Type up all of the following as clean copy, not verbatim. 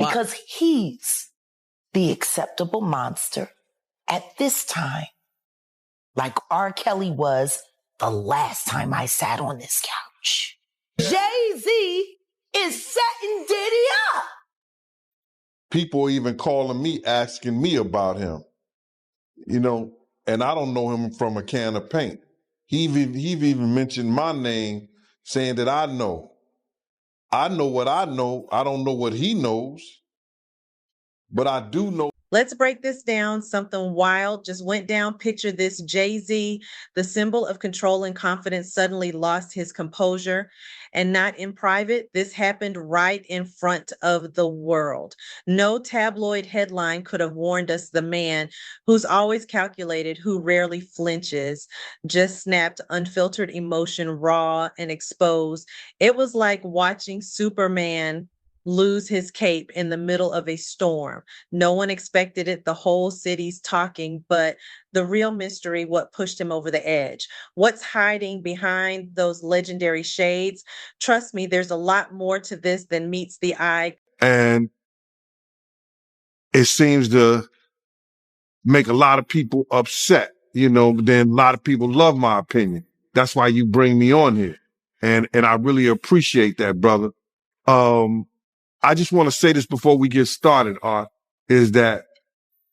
because he's the acceptable monster at this time, like R. Kelly was the last time I sat on this couch. Jay-Z is setting Diddy up. People even calling me, asking me about him, you know, and I don't know him from a can of paint. He even mentioned my name, saying that I know. I know what I know. I don't know what he knows, but I do know. Let's break this down. Something wild just went down. Picture this. Jay-Z, the symbol of control and confidence, suddenly lost his composure. And not in private. This happened right in front of the world. No tabloid headline could have warned us the man who's always calculated, who rarely flinches, just snapped unfiltered emotion, raw and exposed. It was like watching Superman lose his cape in the middle of a storm. No one expected it. The whole city's talking, but the real mystery, what pushed him over the edge? What's hiding behind those legendary shades? Trust me, there's a lot more to this than meets the eye. And it seems to make a lot of people upset, you know, but then a lot of people love my opinion. That's why you bring me on here. And I really appreciate that, brother. I just want to say this before we get started, Art, is that,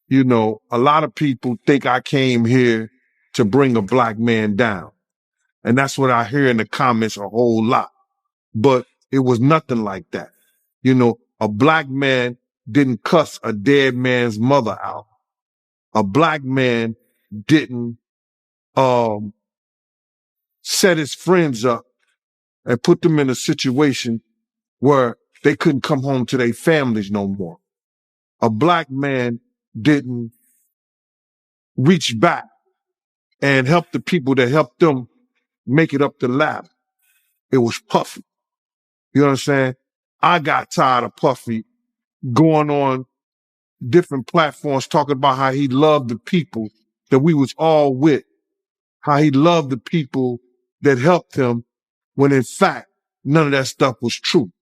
you know, a lot of people think I came here to bring a black man down. And that's what I hear in the comments a whole lot. But it was nothing like that. You know, a black man didn't cuss a dead man's mother out. A black man didn't set his friends up and put them in a situation where they couldn't come home to their families no more. A black man didn't reach back and help the people that helped them make it up the ladder. It was Puffy. You know what I'm saying? I got tired of Puffy going on different platforms talking about how he loved the people that we was all with, how he loved the people that helped him, when in fact, none of that stuff was true.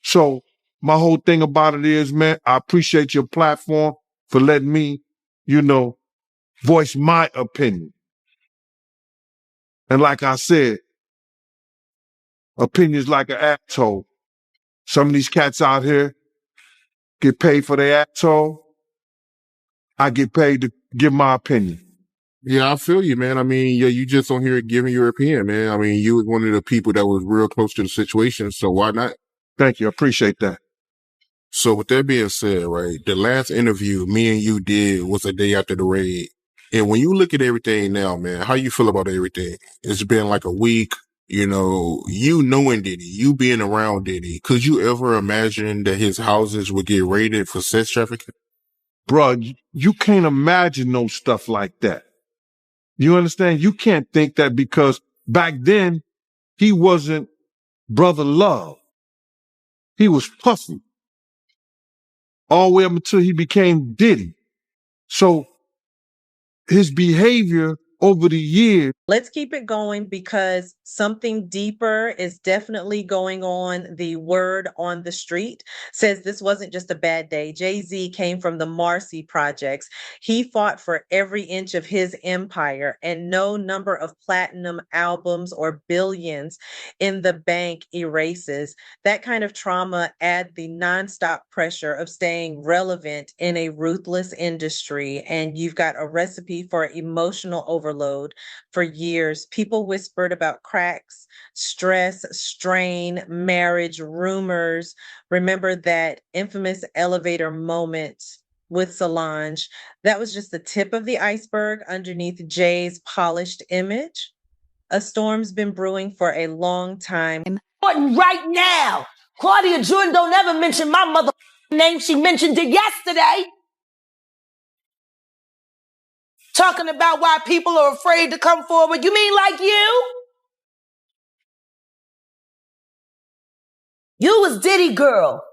So my whole thing about it is, man, I appreciate your platform for letting me, you know, voice my opinion. And like I said, opinions like an asshole. Some of these cats out here get paid for their asshole. I get paid to give my opinion. Yeah, I feel you, man. I mean, yeah, you just on here giving your opinion, man. I mean, you was one of the people that was real close to the situation, so why not? Thank you. I appreciate that. So with that being said, right, the last interview me and you did was a day after the raid. And when you look at everything now, man, how you feel about everything? It's been like a week, you know, you knowing Diddy, you being around Diddy. Could you ever imagine that his houses would get raided for sex trafficking? Bruh, you can't imagine no stuff like that. You understand? You can't think that, because back then he wasn't Brother Love. He was Puffy. All the way up until he became Diddy. So his behavior over the years. Let's keep it going, because something deeper is definitely going on. The word on the street says this wasn't just a bad day. Jay-Z came from the Marcy projects. He fought for every inch of his empire, and no number of platinum albums or billions in the bank erases that kind of trauma. Add the nonstop pressure of staying relevant in a ruthless industry, and you've got a recipe for emotional overload. For years, people whispered about cracks, stress, strain, marriage, rumors. Remember that infamous elevator moment with Solange? That was just the tip of the iceberg underneath Jay's polished image. A storm's been brewing for a long time. Right now, Claudia Jordan don't ever mention my mother name. She mentioned it yesterday. Talking about why people are afraid to come forward. You mean like you? You was Diddy girl.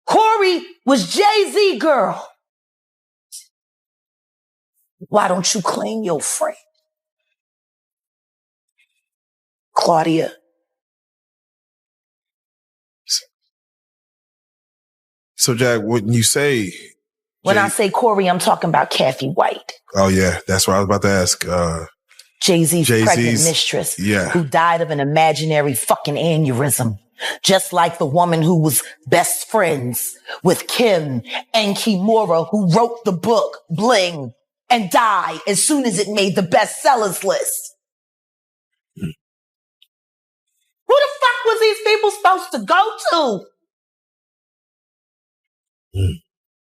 Corey was Jay-Z girl. Why don't you claim your friend? Claudia. So, Jack, when you say... When I say Corey, I'm talking about Kathy White. Oh, yeah. That's what I was about to ask. Jay-Z's pregnant mistress who died of an imaginary fucking aneurysm. Just like the woman who was best friends with Kim and Kimura, who wrote the book Bling and died as soon as it made the bestsellers list. Who the fuck was these people supposed to go to?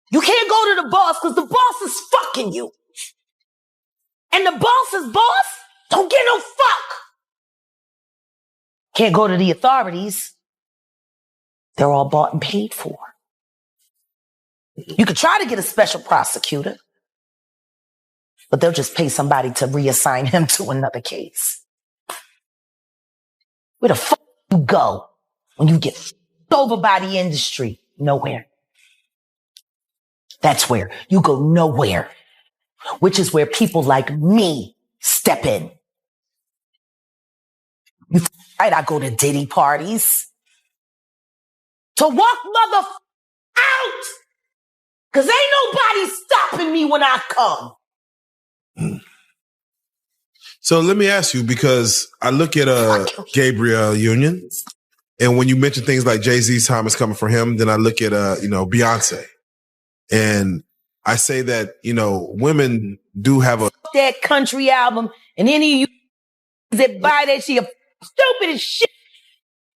You can't go to the boss because the boss is fucking you. And the boss's boss don't get no fuck. Can't go to the authorities. They're all bought and paid for. You could try to get a special prosecutor, but they'll just pay somebody to reassign him to another case. Where the fuck you go when you get f***ed over by the industry? Nowhere. That's where you go nowhere, which is where people like me step in. You right? I go to Diddy parties to walk mother out, because ain't nobody stopping me when I come. So let me ask you, because I look at Gabriel Union, and when you mention things like Jay-Z's time is coming for him, then I look at Beyonce. And I say that, women do have that country album, and any of you that buy that shit are stupid as shit.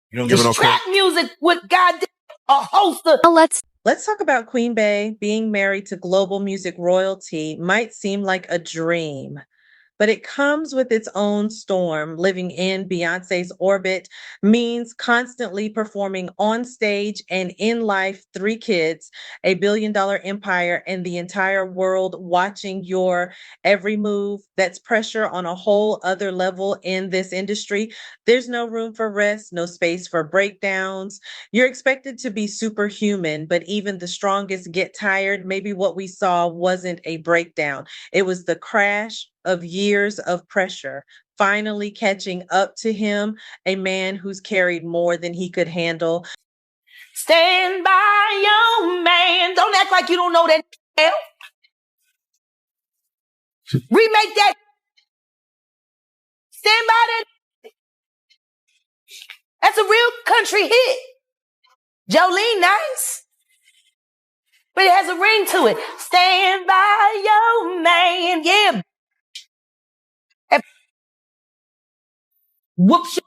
You don't give it no trap music with goddamn a host of... Let's talk about Queen Bey. Being married to global music royalty might seem like a dream, but it comes with its own storm. Living in Beyonce's orbit means constantly performing on stage and in life, 3 kids, a billion-dollar empire, and the entire world watching your every move. That's pressure on a whole other level in this industry. There's no room for rest, no space for breakdowns. You're expected to be superhuman, but even the strongest get tired. Maybe what we saw wasn't a breakdown. It was the crash of years of pressure finally catching up to him, a man who's carried more than he could handle. Stand by your man. Don't act like you don't know that. Remake that. Stand by that. That's a real country hit. Jolene, nice, but it has a ring to it. Stand by your man. Yeah. Whoops you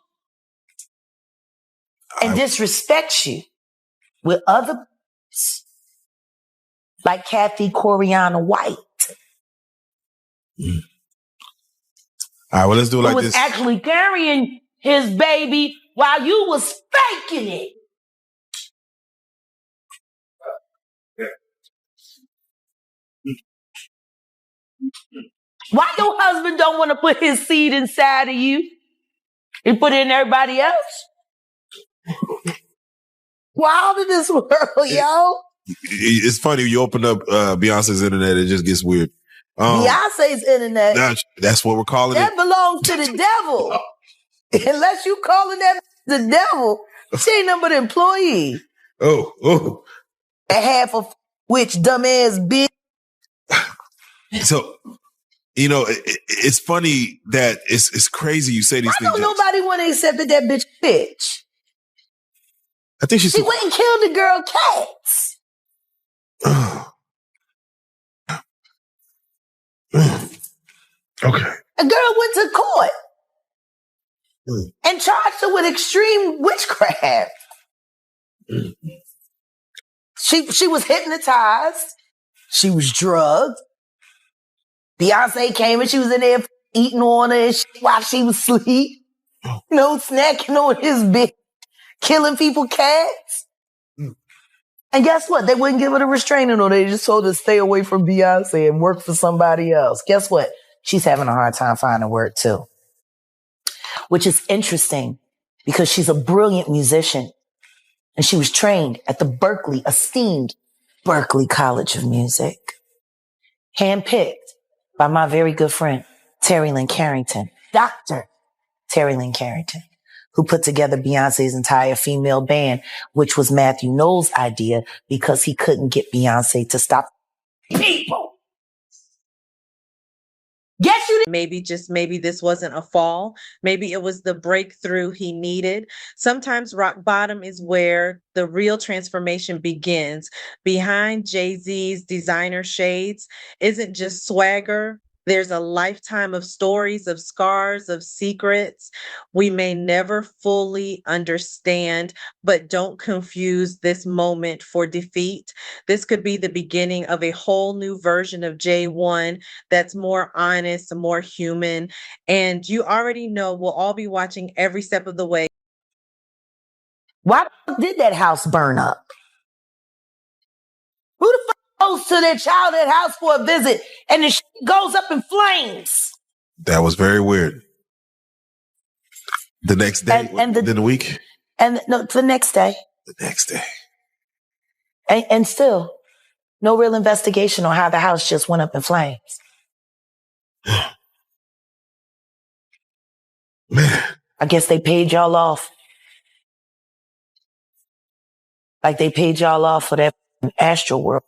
and disrespects you with other like Kathy Coriana White. All right, well, let's do it like this. Who was actually carrying his baby while you was faking it. Why your husband don't want to put his seed inside of you? He put it in everybody else. Wild in this world, yo. It's funny, you open up Beyonce's internet, it just gets weird. Beyonce's internet. That's what we're calling that it. That belongs to the devil. Unless you calling that the devil, she ain't nothing but an employee. Oh. And half of which dumbass bitch. So, it's funny that it's crazy you say these things. Why don't nobody want to accept that bitch bitch? I think she went and killed the girl Cats. Okay. A girl went to court and charged her with extreme witchcraft. She was hypnotized. She was drugged. Beyonce came and she was in there eating on her while she was asleep. Snacking on his bed, killing people cats. And guess what? They wouldn't give her a restraining order. They just told her to stay away from Beyonce and work for somebody else. Guess what? She's having a hard time finding work too. Which is interesting because she's a brilliant musician and she was trained at the esteemed Berklee College of Music. Handpicked by my very good friend, Terry Lynn Carrington, Dr. Terry Lynn Carrington, who put together Beyonce's entire female band, which was Matthew Knowles' idea because he couldn't get Beyonce to stop people. Yes, you did. Maybe this wasn't a fall. Maybe it was the breakthrough he needed. Sometimes rock bottom is where the real transformation begins. Behind Jay-Z's designer shades isn't just swagger. There's a lifetime of stories, of scars, of secrets we may never fully understand, but don't confuse this moment for defeat. This could be the beginning of a whole new version of J1 that's more honest, more human. And you already know we'll all be watching every step of the way. Why did that house burn up? Who the fuck goes to their childhood house for a visit and the shit goes up in flames? That was very weird. The next day, and the week? And no, the next day. The next day. And still, no real investigation on how the house just went up in flames. Man. I guess they paid y'all off. Like they paid y'all off for that Astro World.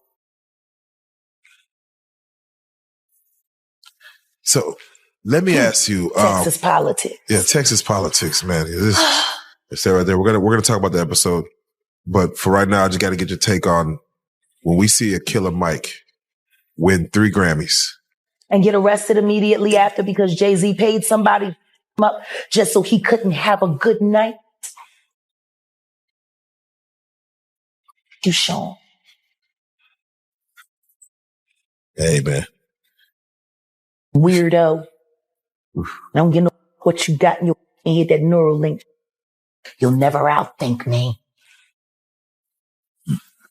So let me ask you. Texas politics. Yeah, Texas politics, man. It's that right there. We're gonna talk about the episode. But for right now, I just got to get your take on when we see a Killer Mike win 3 Grammys. And get arrested immediately after because Jay-Z paid somebody up just so he couldn't have a good night. You Sean. Hey, man. Weirdo. Don't get no what you got in your head, that neural link. You'll never outthink me.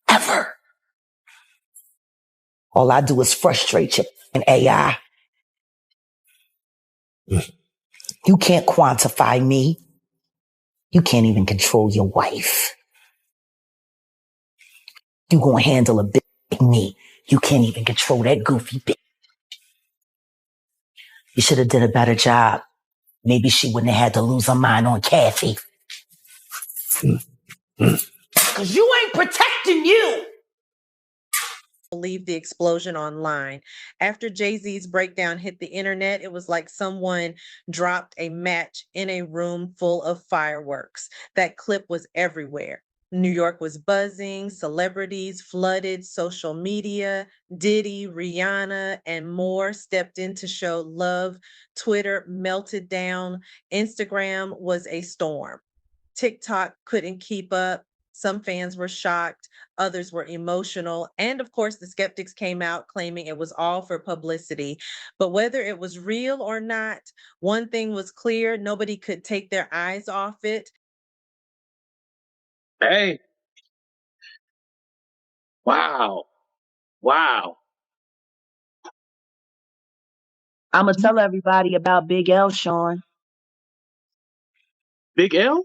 Ever. All I do is frustrate you and AI. You can't quantify me. You can't even control your wife. You gonna handle a bitch like me. You can't even control that goofy bitch. You should have did a better job. Maybe she wouldn't have had to lose her mind on Kathy. Because you ain't protecting you. Believe the explosion online. After Jay-Z's breakdown hit the internet, it was like someone dropped a match in a room full of fireworks. That clip was everywhere. New York was buzzing, celebrities flooded social media, Diddy, Rihanna, and more stepped in to show love. Twitter melted down. Instagram was a storm. TikTok couldn't keep up. Some fans were shocked, others were emotional, and of course, the skeptics came out claiming it was all for publicity. But whether it was real or not, one thing was clear: nobody could take their eyes off it. Hey. Wow. Wow. I'm going to tell everybody about Big L, Sean. Big L?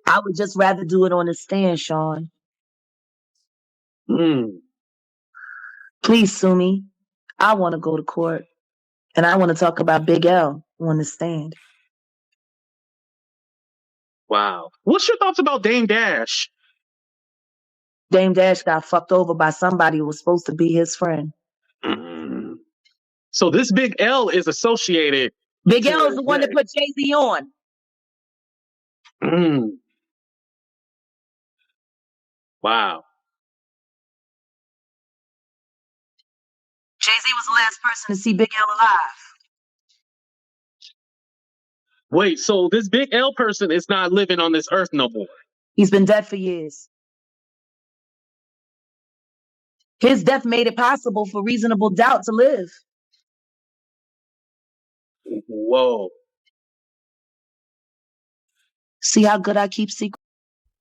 I would just rather do it on the stand, Sean. Please sue me. I want to go to court. And I want to talk about Big L on the stand. Wow. What's your thoughts about Dame Dash? Dame Dash got fucked over by somebody who was supposed to be his friend. So this Big L is associated. Big L is the one that put Jay-Z on. Wow. Jay-Z was the last person to see Big L alive. Wait, so this Big L person is not living on this earth no more? He's been dead for years. His death made it possible for reasonable doubt to live. Whoa. See how good I keep secret?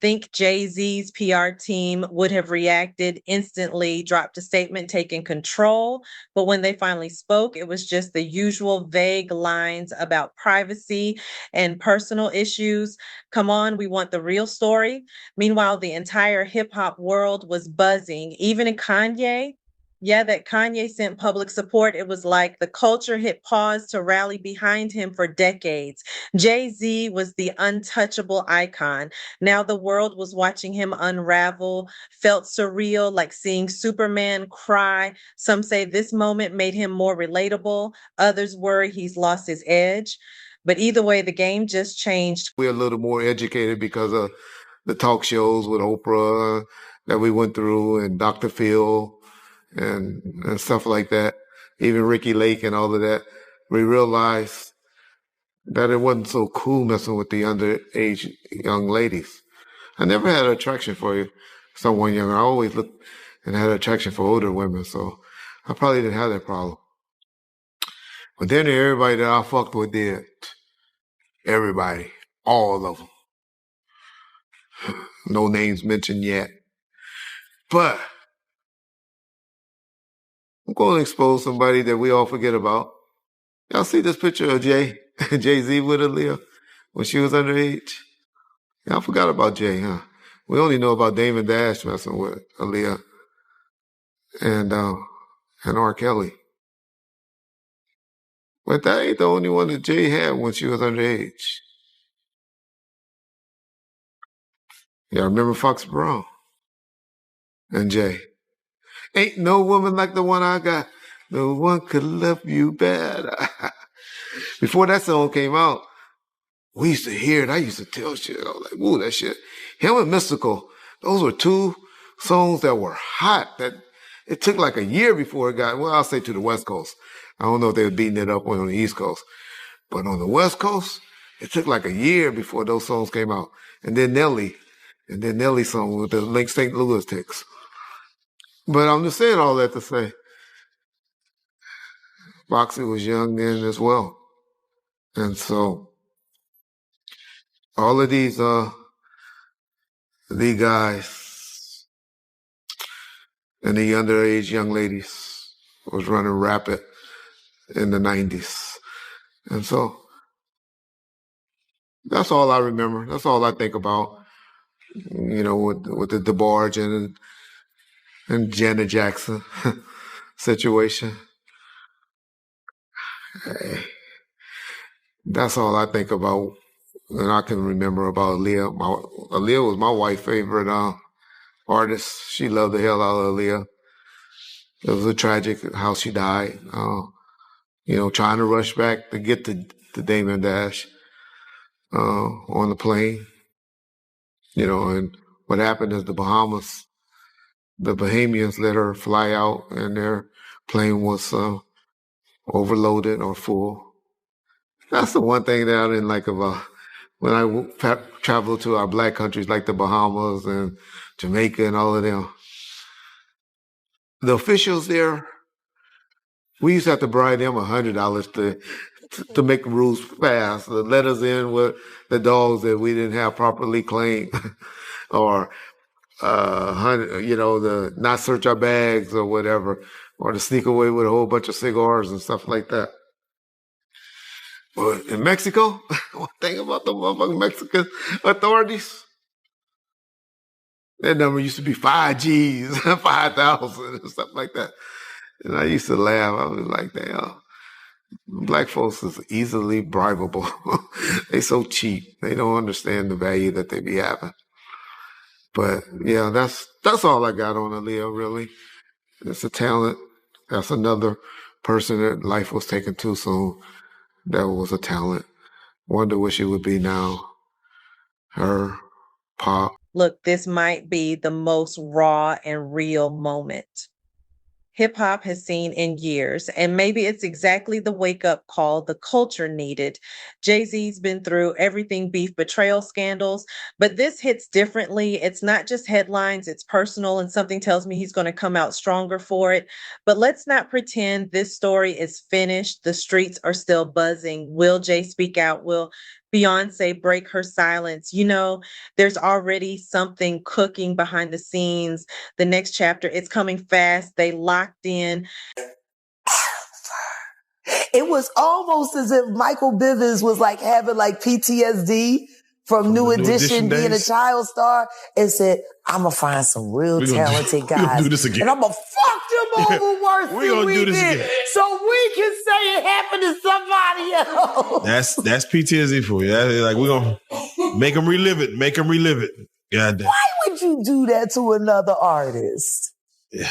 Think Jay-Z's PR team would have reacted instantly, dropped a statement, taken control. But when they finally spoke, it was just the usual vague lines about privacy and personal issues. Come on, we want the real story. Meanwhile, the entire hip hop world was buzzing. Even in Kanye, Yeah, that Kanye sent public support. It was like the culture hit pause to rally behind him for decades. Jay-Z was the untouchable icon. Now the world was watching him unravel, felt surreal, like seeing Superman cry. Some say this moment made him more relatable. Others worry he's lost his edge. But either way, the game just changed. We're a little more educated because of the talk shows with Oprah that we went through and Dr. Phil and stuff like that. Even Ricky Lake and all of that. We realized that it wasn't so cool messing with the underage young ladies. I never had an attraction for someone younger. I always looked and had an attraction for older women, so I probably didn't have that problem. But then everybody that I fucked with did. Everybody. All of them. No names mentioned yet. But I'm going to expose somebody that we all forget about. Y'all see this picture of Jay-Z with Aaliyah when she was underage? Y'all forgot about Jay, huh? We only know about Damon Dash messing with Aaliyah and R. Kelly. But that ain't the only one that Jay had when she was underage. Y'all remember Fox Brown and Jay? Ain't no woman like the one I got. No one could love you better. Before that song came out, we used to hear it. I used to tell shit. I was like, "Ooh, that shit." Him and Mystical, those were two songs that were hot. That it took like a year before it got, well, I'll say to the West Coast. I don't know if they were beating it up on the East Coast. But on the West Coast, it took like a year before those songs came out. And then Nelly's song with the Link St. Louis text. But I'm just saying all that to say, Foxy was young then as well. And so all of these guys and the underage young ladies was running rapid in the 90s. And so that's all I remember. That's all I think about, you know, with the DeBarge and Janet Jackson situation. Hey, that's all I think about, and I can remember about Aaliyah. Aaliyah was my wife's favorite artist. She loved the hell out of Aaliyah. It was a tragic how she died. You know, trying to rush back to get to Damon Dash on the plane. You know, and what happened is the Bahamians let her fly out, and their plane was overloaded or full. That's the one thing that I didn't like about when I traveled to our black countries like the Bahamas and Jamaica and all of them. The officials there, we used to have to bribe them $100 to make the rules fast, to let us in with the dogs that we didn't have properly claimed, or you know, the not search our bags or whatever, or to sneak away with a whole bunch of cigars and stuff like that. But in Mexico, one thing about the motherfucking Mexican authorities, that number used to be 5 G's, 5,000 and stuff like that. And I used to laugh. I was like, damn, black folks is easily bribable. They so cheap. They don't understand the value that they be having. But yeah, that's all I got on Aaliyah, really. It's a talent. That's another person that life was taken too soon. That was a talent. Wonder where she would be now. Her, Pop. Look, this might be the most raw and real moment hip hop has seen in years, and maybe it's exactly the wake up call the culture needed. Jay-Z's been through everything beef betrayal scandals, but this hits differently. It's not just headlines, it's personal, and something tells me he's going to come out stronger for it. But let's not pretend this story is finished. The streets are still buzzing. Will Jay speak out? Will Beyonce break her silence? You know, there's already something cooking behind the scenes. The next chapter, it's coming fast. They locked in. It was almost as if Michael Bivins was like having like PTSD from New Edition being a days? child star and said, I'm going to find some real talented guys. We're going to do this again. And I'm going to fuck them over worse We're than gonna we do this did. again. So we can say it happened to somebody else. That's PTSD for you. Like, we're going to make them relive it. Make them relive it. God damn. Why would you do that to another artist? Yeah.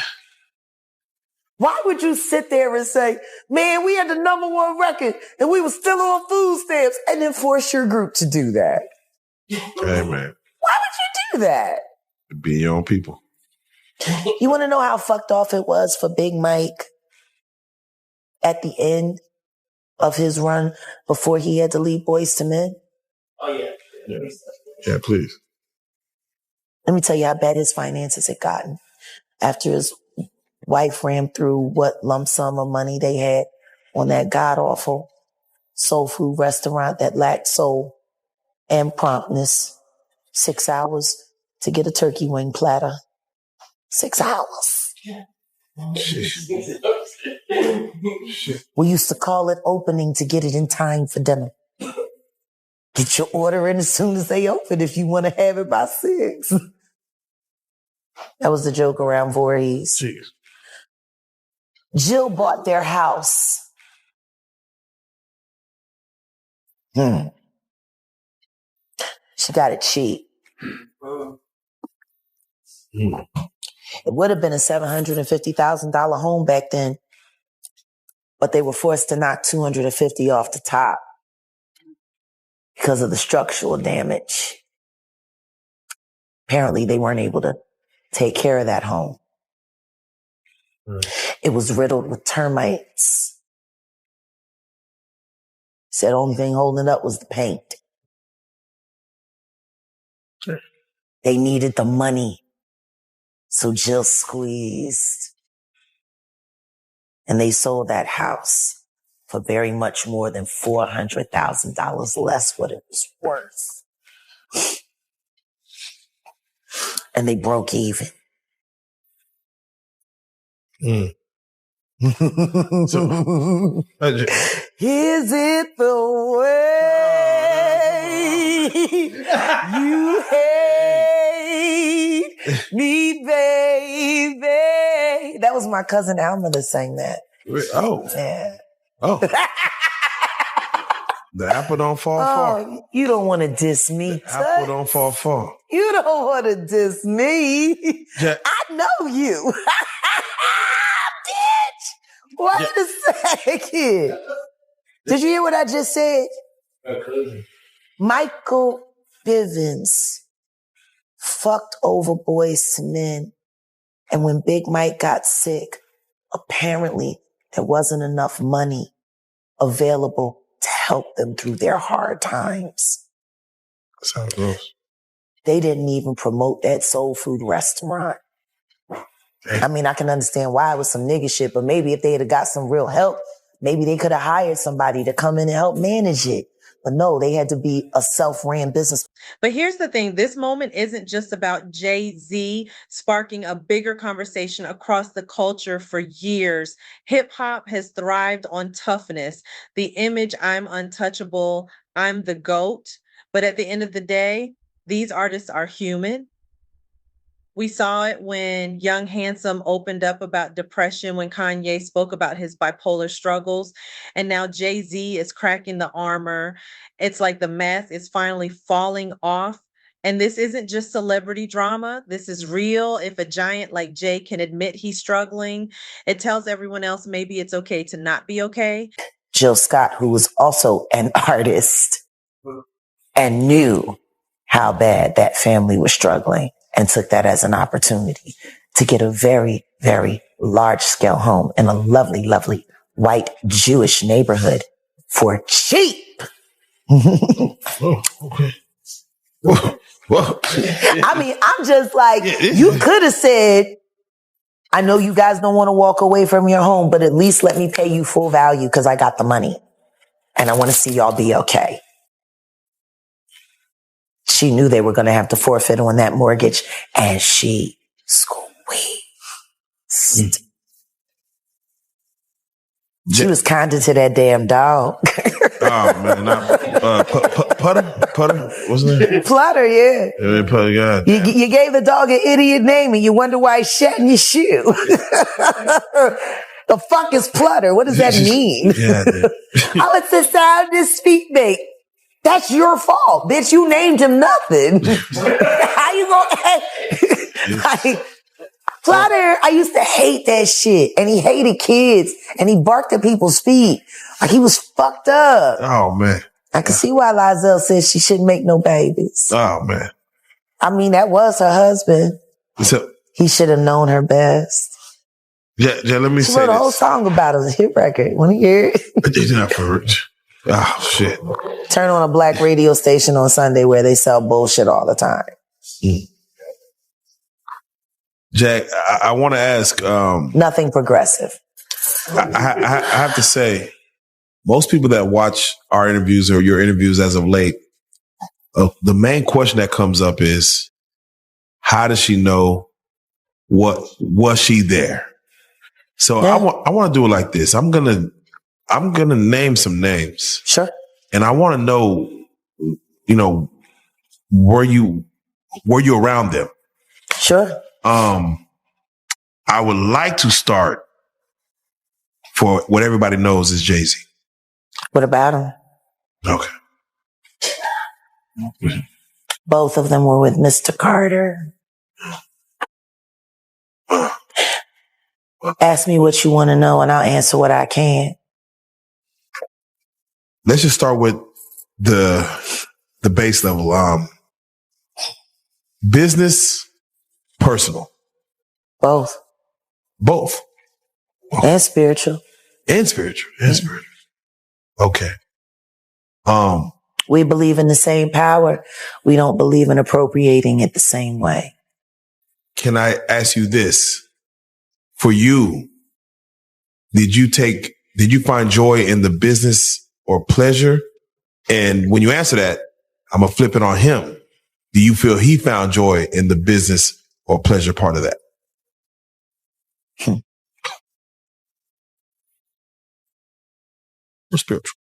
Why would you sit there and say, man, we had the #1 record and we were still on food stamps, and then force your group to do that? Hey, man. Why would you do that? Be your own people. You want to know how fucked off it was for Big Mike at the end of his run before he had to leave Boyz II Men? Oh, yeah. Yeah, please. Let me tell you how bad his finances had gotten after his wife ran through what lump sum of money they had on that god-awful soul food restaurant that lacked soul and promptness. 6 hours to get a turkey wing platter. 6 hours. We used to call it opening to get it in time for dinner. Get your order in as soon as they open if you want to have it by 6. That was the joke around Voorhees. Jeez. Jill bought their house. She got it cheap. It would have been a $750,000 home back then, but they were forced to knock $250,000 off the top because of the structural damage. Apparently, they weren't able to take care of that home. It was riddled with termites. Said only thing holding it up was the paint. Sure. They needed the money. So Jill squeezed. And they sold that house for very much more than $400,000 less what it was worth. And they broke even. So, is it the way you hate me, baby? That was my cousin Alma that sang that. Oh. Yeah. Oh. The apple don't fall far. You don't want to diss me. The apple don't fall far. You don't want to diss me. Yeah. I know you. Bitch. Wait a second. Did you hear what I just said? Michael Bivins fucked over Boyz II Men. And when Big Mike got sick, apparently there wasn't enough money available to help them through their hard times. That's how it goes. They didn't even promote that soul food restaurant. I mean, I can understand why it was some nigga shit, but maybe if they had got some real help, maybe they could have hired somebody to come in and help manage it. But no, they had to be a self-ran business. But here's the thing. This moment isn't just about Jay-Z sparking a bigger conversation across the culture for years. Hip hop has thrived on toughness. The image, I'm untouchable, I'm the GOAT. But at the end of the day, these artists are human. We saw it when Young Handsome opened up about depression, when Kanye spoke about his bipolar struggles, and now Jay-Z is cracking the armor. It's like the mask is finally falling off. And this isn't just celebrity drama. This is real. If a giant like Jay can admit he's struggling, it tells everyone else maybe it's okay to not be okay. Jill Scott, who was also an artist and knew how bad that family was struggling, and took that as an opportunity to get a very, very large-scale home in a lovely, lovely white Jewish neighborhood for cheap. Oh, okay. Whoa. Whoa. I mean, I'm just like, you could have said, I know you guys don't want to walk away from your home, but at least let me pay you full value because I got the money. And I want to see y'all be okay. She knew they were going to have to forfeit on that mortgage, and she squeezed. She was kinder to that damn dog. Oh man, not Putter. What's his name? Flutter, yeah. Putter, God. You gave the dog an idiot name and you wonder why he's shedding your shoe. The fuck is Flutter? What does that mean? Yeah, Oh, it's the sound his feet make. That's your fault, bitch. You named him nothing. How you gonna? Flutter, I used to hate that shit. And he hated kids. And he barked at people's feet. Like he was fucked up. Oh, man. I can see why Lizelle says she shouldn't make no babies. Oh, man. I mean, that was her husband. So, he should have known her best. Yeah, let me she say wrote a whole song about it. It was a hit record. Want to hear it? It's not for rich. Oh, shit. Turn on a black radio station on Sunday where they sell bullshit all the time. Jack, I want to ask. Nothing progressive. I have to say, most people that watch our interviews or your interviews as of late, the main question that comes up is, how does she know was she there? So yeah. I want to do it like this. I'm gonna name some names. Sure. And I want to know, were you around them? Sure. I would like to start for what everybody knows is Jay-Z. What about him? Okay. Both of them were with Mr. Carter. Ask me what you want to know and I'll answer what I can. Let's just start with the base level. Business, personal. Both. And spiritual. Okay. We believe in the same power. We don't believe in appropriating it the same way. Can I ask you this? For you, did you find joy in the business or pleasure? And when you answer that, I'm going to flip it on him. Do you feel he found joy in the business or pleasure part of that? Or spiritual?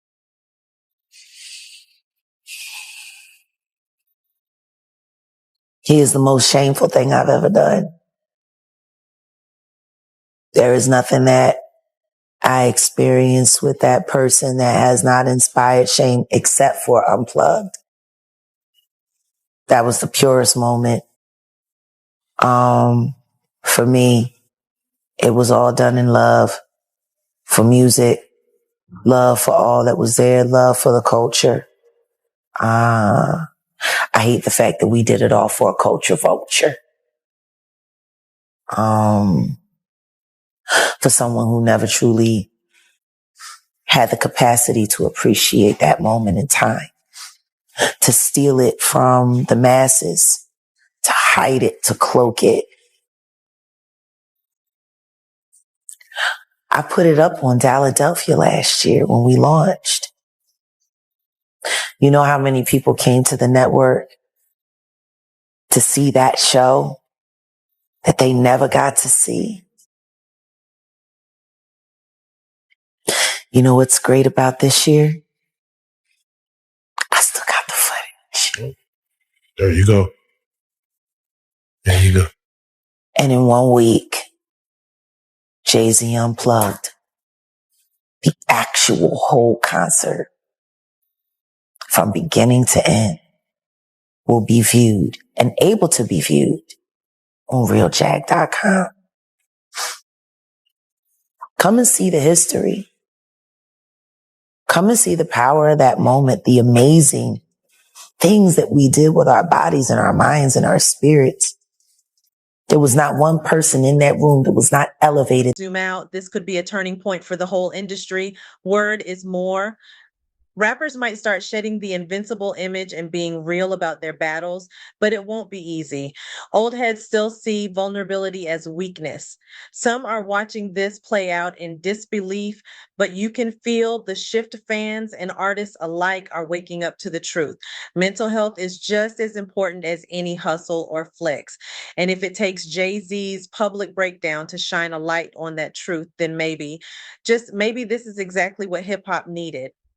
He is the most shameful thing I've ever done. There is nothing that I experienced with that person that has not inspired shame except for Unplugged. That was the purest moment. For me, it was all done in love for music, love for all that was there, love for the culture. I hate the fact that we did it all for a culture vulture. For someone who never truly had the capacity to appreciate that moment in time, to steal it from the masses, to hide it, to cloak it. I put it up on Philadelphia last year when we launched. You know how many people came to the network to see that show that they never got to see? You know what's great about this year? I still got the footage. There you go. And in 1 week, Jay-Z Unplugged, the actual whole concert from beginning to end will be viewed and able to be viewed on realjag.com. Come and see the history. Come and see the power of that moment, the amazing things that we did with our bodies and our minds and our spirits. There was not one person in that room that was not elevated. Zoom out. This could be a turning point for the whole industry. Word is more. Rappers might start shedding the invincible image and being real about their battles, but it won't be easy. Old heads still see vulnerability as weakness. Some are watching this play out in disbelief, but you can feel the shift. Fans and artists alike are waking up to the truth. Mental health is just as important as any hustle or flex. And if it takes Jay-Z's public breakdown to shine a light on that truth, then maybe, just maybe, this is exactly what hip hop needed.